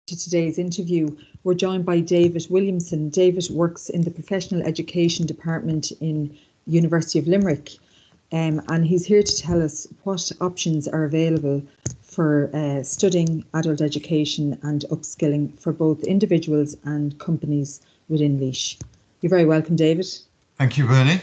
to today's interview. We're joined by David Williamson. David works in the Professional Education Department in University of Limerick, and he's here to tell us what options are available for studying adult education and upskilling for both individuals and companies within Laois. You're very welcome, David. Thank you, Bernie.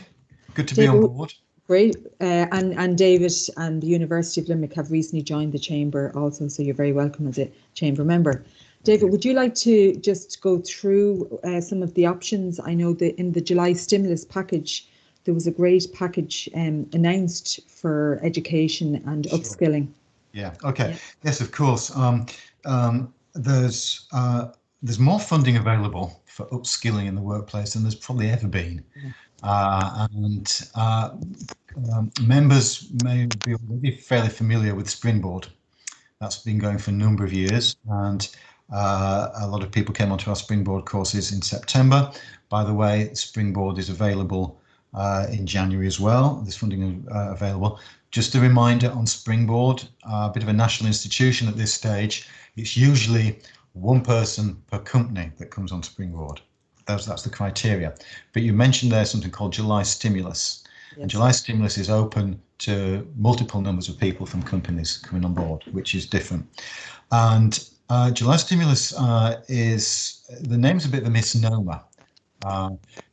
Good to David, be on board. Great. And David and the University of Limerick have recently joined the Chamber also, so you're very welcome as a Chamber member. David, would you like to just go through some of the options? I know that in the July stimulus package, there was a great package announced for education and upskilling. Yeah, okay. Yeah. Yes, of course. There's more funding available for upskilling in the workplace than there's probably ever been. Members may be already fairly familiar with Springboard. That's been going for a number of years, and a lot of people came onto our Springboard courses in September. By the way, Springboard is available in January as well. There's funding available. Just a reminder on Springboard, a bit of a national institution at this stage. It's usually one person per company that comes on Springboard. That's the criteria. But you mentioned there something called July Stimulus. Yes. And July Stimulus is open to multiple numbers of people from companies coming on board, which is different. And July Stimulus is, the name's a bit of a misnomer.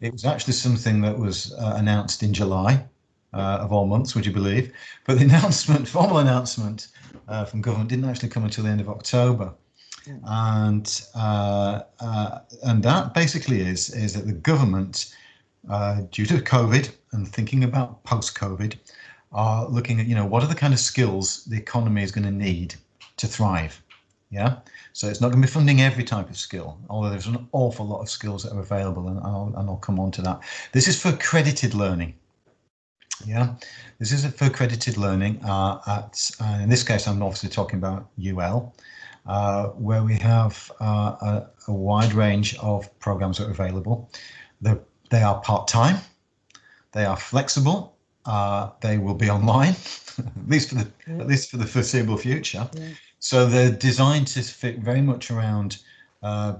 It was actually something that was announced in July of all months, would you believe? But the formal announcement from government didn't actually come until the end of October. And that basically is that the government, due to COVID and thinking about post-COVID, are looking at, what are the kind of skills the economy is going to need to thrive. Yeah, so it's not going to be funding every type of skill, although there's an awful lot of skills that are available, and I'll come on to that. This is for accredited learning. Yeah, this is for accredited learning in this case, I'm obviously talking about UL, where we have a wide range of programs that are available. They are part-time, they are flexible, they will be online, at least for the foreseeable future. Yeah. So they're designed to fit very much around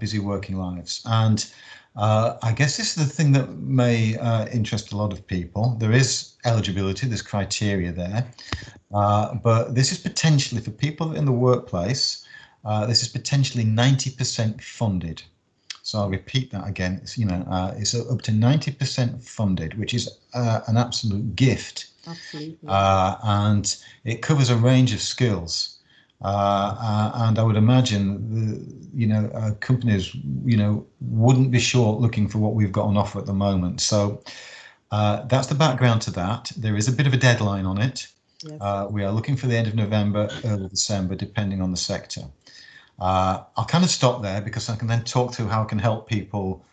busy working lives. And I guess this is the thing that may interest a lot of people. There is eligibility, there's criteria there, but this is potentially for people in the workplace. This is potentially 90% funded. So I'll repeat that again. It's, it's up to 90% funded, which is an absolute gift. Absolutely. And it covers a range of skills. And I would imagine companies, wouldn't be short looking for what we've got on offer at the moment. So that's the background to that. There is a bit of a deadline on it. Yes. We are looking for the end of November, early December, depending on the sector. I'll kind of stop there because I can then talk through how I can help people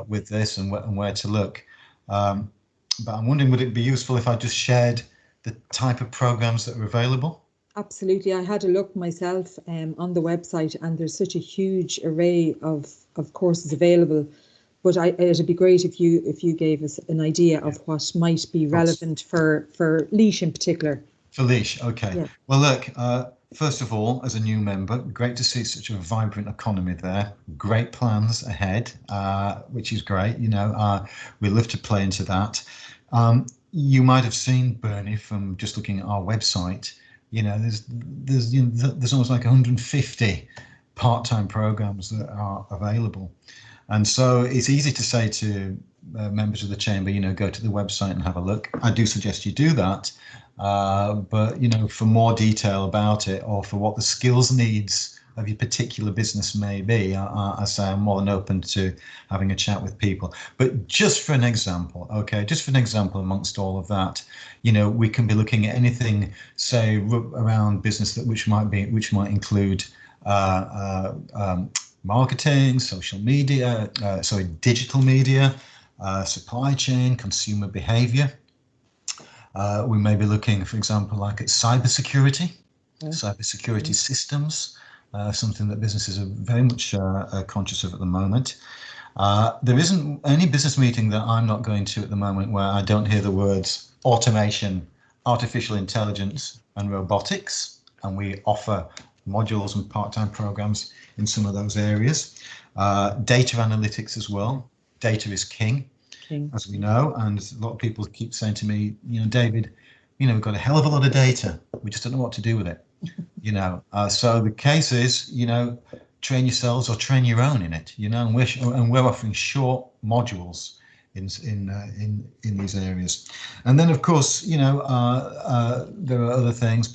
with this and where to look. But I'm wondering, would it be useful if I just shared the type of programs that are available? Absolutely. I had a look myself on the website, and there's such a huge array of courses available. But it'd be great if you gave us an idea of what might be relevant for Laois in particular. For Laois, okay. Yeah. Well, look, first of all, as a new member, great to see such a vibrant economy there. Great plans ahead, which is great. We love to play into that. You might have seen, Bernie, from just looking at our website. There's almost like 150 part-time programs that are available, and so it's easy to say to members of the chamber, go to the website and have a look. I do suggest you do that, but for more detail about it, or for what the skills needs of your particular business may be, I say I'm more than open to having a chat with people. But just for an example, amongst all of that, we can be looking at anything, say, around business which might include marketing, social media, digital media, supply chain, consumer behavior. We may be looking, for example, like at cybersecurity, cybersecurity systems. Something that businesses are very much conscious of at the moment. There isn't any business meeting that I'm not going to at the moment where I don't hear the words automation, artificial intelligence and robotics, and we offer modules and part-time programs in some of those areas. Data analytics as well. Data is king, as we know, and a lot of people keep saying to me, David, we've got a hell of a lot of data. We just don't know what to do with it. So the case is, train yourselves or train your own in it. And we're offering short modules in these areas. And then, of course, there are other things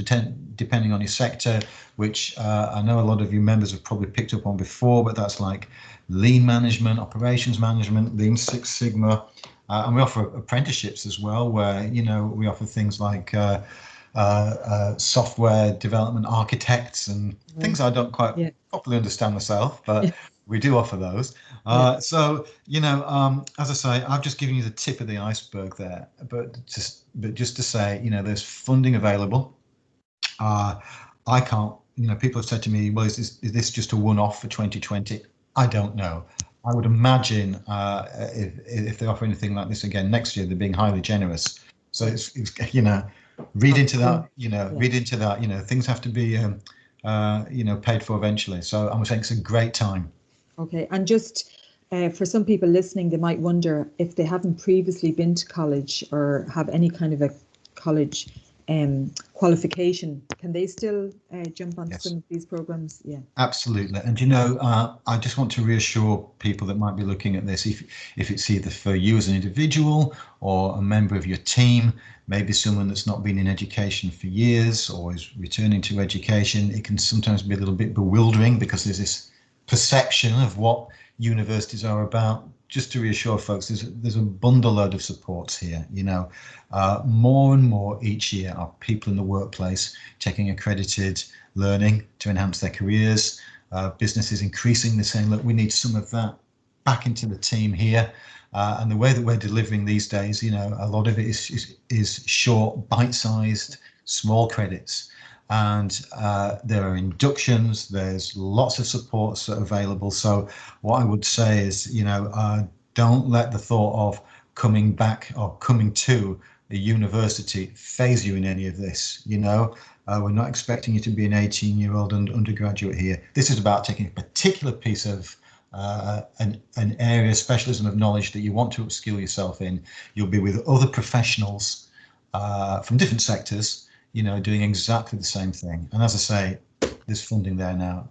depending on your sector, which I know a lot of you members have probably picked up on before, but that's like lean management, operations management, Lean Six Sigma, and we offer apprenticeships as well, where we offer things like software development architects and things I don't quite properly understand myself, but we do offer those. So as I say, I've just given you the tip of the iceberg there, but just to say, there's funding available. I can't. People have said to me, well, is this just a one-off for 2020? I don't know. I would imagine if they offer anything like this again next year, they're being highly generous. So it's read into that. Read into that. Things have to be paid for eventually. So I'm saying it's a great time. Okay, and just for some people listening, they might wonder if they haven't previously been to college or have any kind of a college qualification, can they still jump onto some of these programs? Yeah, absolutely. And I just want to reassure people that might be looking at this, if it's either for you as an individual or a member of your team, maybe someone that's not been in education for years or is returning to education, it can sometimes be a little bit bewildering because there's this perception of what universities are about. Just to reassure folks, there's a bundle load of supports here. More and more each year are people in the workplace taking accredited learning to enhance their careers. Businesses increasingly saying, look, we need some of that back into the team here. And the way that we're delivering these days, a lot of it is short, bite-sized, small credits. And there are inductions, there's lots of supports available. So what I would say is, don't let the thought of coming back or coming to a university phase you in any of this. We're not expecting you to be an 18-year-old undergraduate here. This is about taking a particular piece of an area, specialism of knowledge that you want to upskill yourself in. You'll be with other professionals from different sectors, doing exactly the same thing. And as I say, there's funding there now.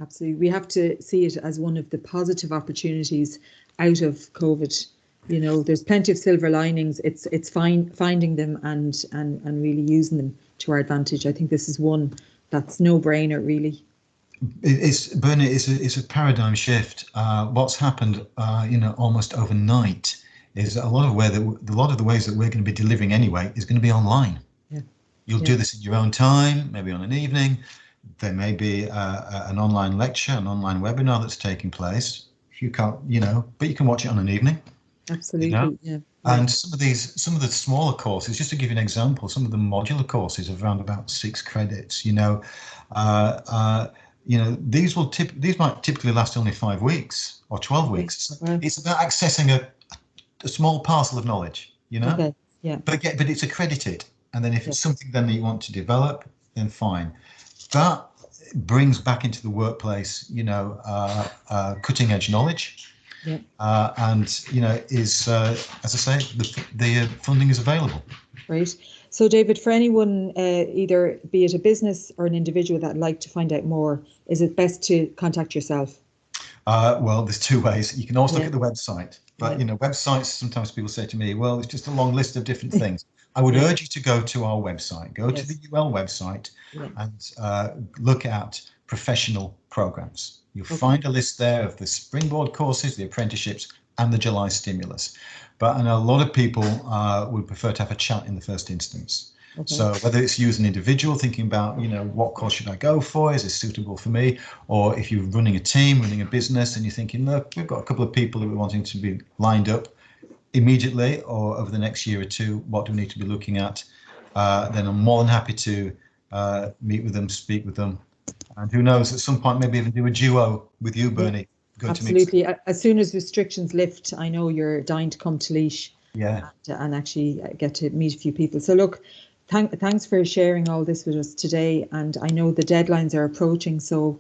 Absolutely. We have to see it as one of the positive opportunities out of COVID. There's plenty of silver linings. It's finding them and really using them to our advantage. I think this is one that's no brainer, really. Bernie, it's a paradigm shift. What's happened, almost overnight is a lot of the ways that we're going to be delivering anyway is going to be online. You'll do this in your own time, maybe on an evening. There may be an online lecture, an online webinar that's taking place. If you can't, but you can watch it on an evening. Absolutely, yeah. And some of the smaller courses, just to give you an example, some of the modular courses are around about 6 credits. These might typically last only 5 weeks or 12 weeks. Wow. It's about accessing a small parcel of knowledge. Okay. Yeah. But it's accredited. And then if it's something then that you want to develop, then fine. That brings back into the workplace, cutting edge knowledge. Yeah. And, is, as I say, the funding is available. Right. So, David, for anyone, either be it a business or an individual that'd like to find out more, is it best to contact yourself? Well, there's 2 ways. You can also look at the website. But, websites, sometimes people say to me, well, it's just a long list of different things. I would urge you to go to our website, to the UL website and look at professional programs. You'll find a list there of the springboard courses, the apprenticeships and the July stimulus. But a lot of people would prefer to have a chat in the first instance. Okay. So whether it's you as an individual thinking about, what course should I go for? Is this suitable for me? Or if you're running a team, running a business and you're thinking, look, we've got a couple of people that we're wanting to be lined up immediately or over the next year or 2, what do we need to be looking at? Then I'm more than happy to meet with them, speak with them. And who knows, at some point, maybe even do a duo with you, Bernie. Yeah, absolutely. As soon as restrictions lift, I know you're dying to come to Laois and actually get to meet a few people. So look, Thanks for sharing all this with us today. And I know the deadlines are approaching, so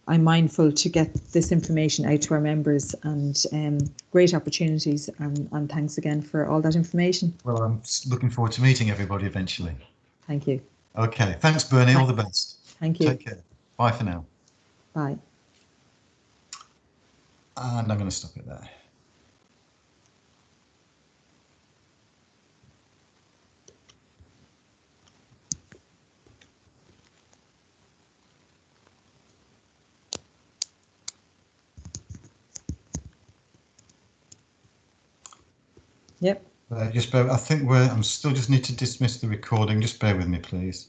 I'm mindful to get this information out to our members, and great opportunities. And thanks again for all that information. Well, I'm looking forward to meeting everybody eventually. Thank you. Okay, thanks, Bernie. All the best. Thank you. Take care. Bye for now. Bye. And I'm going to stop it there. Yep. Just bear. I think I'm still just need to dismiss the recording. Just bear with me, please.